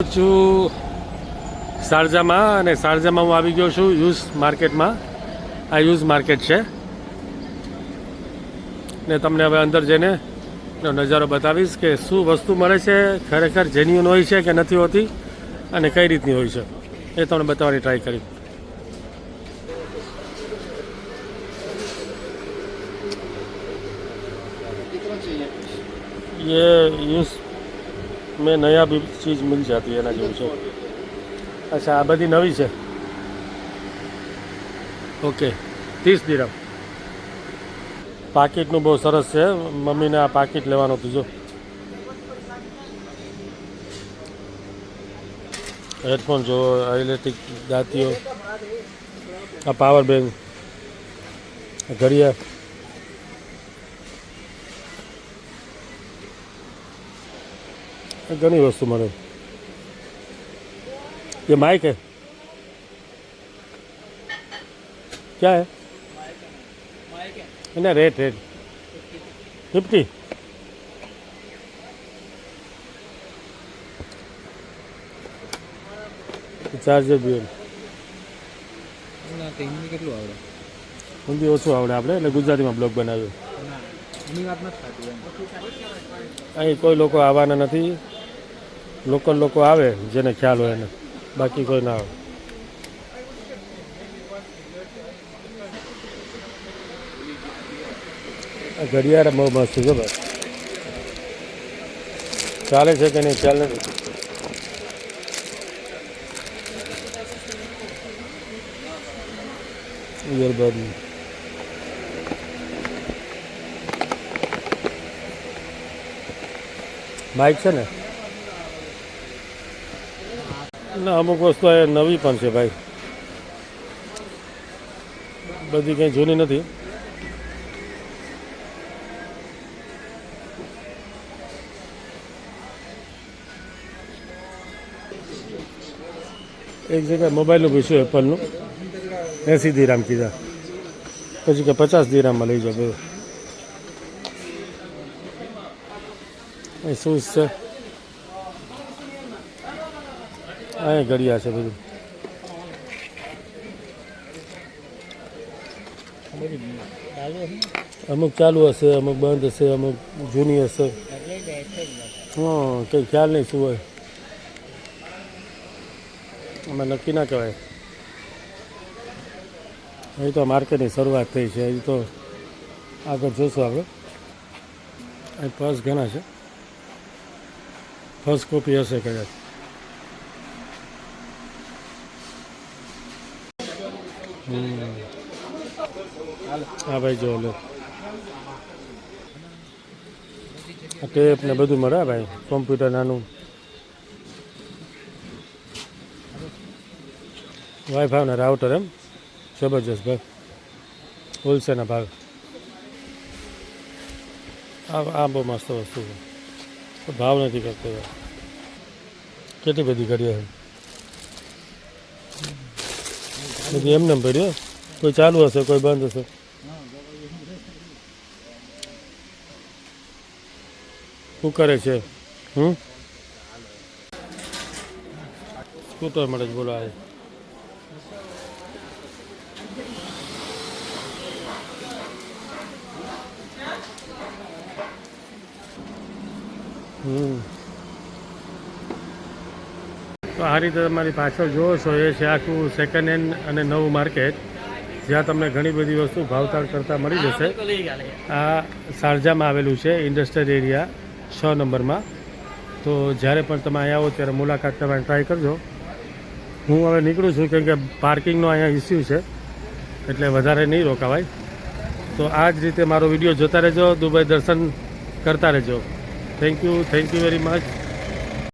છું શારજામાં અને શારજામાં હું આવી ગયો છું યુઝ માર્કેટમાં. આ યુઝ માર્કેટ છે ને તમને હવે અંદર જઈને નજારો બતાવીશ કે શું વસ્તુ મળે છે, ખરેખર જેન્યુઅન હોય છે કે નથી હોતી અને કઈ રીતની હોય છે એ તમને બતાવવાની ટ્રાય કરી. ये यूज में नया भी चीज़ मिल जाती है ना જેવું છે. અચ્છા આ બધી નવી છે. ઓકે 30 દિરહમ. પાકીટનું બહુ સરસ છે. મમ્મીને આ પાકીટ લેવાનું હતું. જો હેડફોન જો, ઇલેક્ટ્રિક દાંતીઓ, આ પાવર બેંક, ઘડિયાળ, घनी वस्तु मैं. ये माइक है, क्या है? ना रेट 50. चार्जर भी हिंदी ओछું આવડે આપણે એટલે ગુજરાતીમાં બ્લોગ બનાવ્યો. અહીં કોઈ લોકો આવવાના નથી. લોકલ લોકો આવે જેને ખ્યાલ હોય એને, બાકી કોઈ ના આવે. આ ઘડિયાળ બહુ મસ્ત છે ભાઈ. ચાલે છે કે નહીં ખ્યાલ નથી. ઇયરબડ માઇક છે ને ના, અમુક વસ્તુ એ નવી પણ છે ભાઈ, બધી કંઈ જૂની નથી. એક જગ્યાએ મોબાઈલનું પૂછ્યું એપલનું, 80 દિરહમ કીધા, પછી કે 50 દિરહમમાં લઈ જાઓ. અહીં શૂઝ છે, અહીં ઘડિયાળ છે બધું. અમુક ચાલુ હશે, અમુક બંધ હશે, અમુક જૂની હશે. હા, કંઈ ખ્યાલ નહીં શું હોય, આમાં નક્કી ના કહેવાય. અહીં તો માર્કેટની શરૂઆત થઈ છે, હજી તો આગળ જોઈશું આપણે. અહીં પર્સ ઘણા છે, ફર્સ્ટ કોપી હશે કદાચ. હા ભાઈ જો લો, ટેપ ને બધું મળે ભાઈ. કોમ્પ્યુટર નાનું, વાઈફાઈ ને રાઉટર, એમ જબરજસ્ત ભાઈ. હોલસેલના ભાવ. આ બહુ મસ્ત વસ્તુ છે, ભાવ નથી કરતો. કેટલી બધી ઘડિયાળ બધી એમને પડ્યો, કોઈ ચાલુ હશે, કોઈ બંધ હશે. શું કરે છે? સ્કૂટર મળે છે, બોલો. આ તો આ રીતે તમારી પાછળ જોવો છો એ છે આખું સેકન્ડ હેન્ડ અને નવું માર્કેટ, જ્યાં તમને ઘણી બધી વસ્તુ ભાવતાલ કરતાં મળી જશે. આ શારજામાં આવેલું છે, ઇન્ડસ્ટ્રીયલ એરિયા 6 નંબરમાં. તો જ્યારે પણ તમે અહીંયા આવો ત્યારે મુલાકાત કરવાની ટ્રાય કરજો. હું હવે નીકળું છું કેમ કે પાર્કિંગનો અહીંયા ઇસ્યુ છે, એટલે વધારે નહીં રોકાવાય. તો આ જ રીતે મારો વિડીયો જોતા રહેજો, દુબઈ દર્શન કરતા રહેજો. Thank you very much.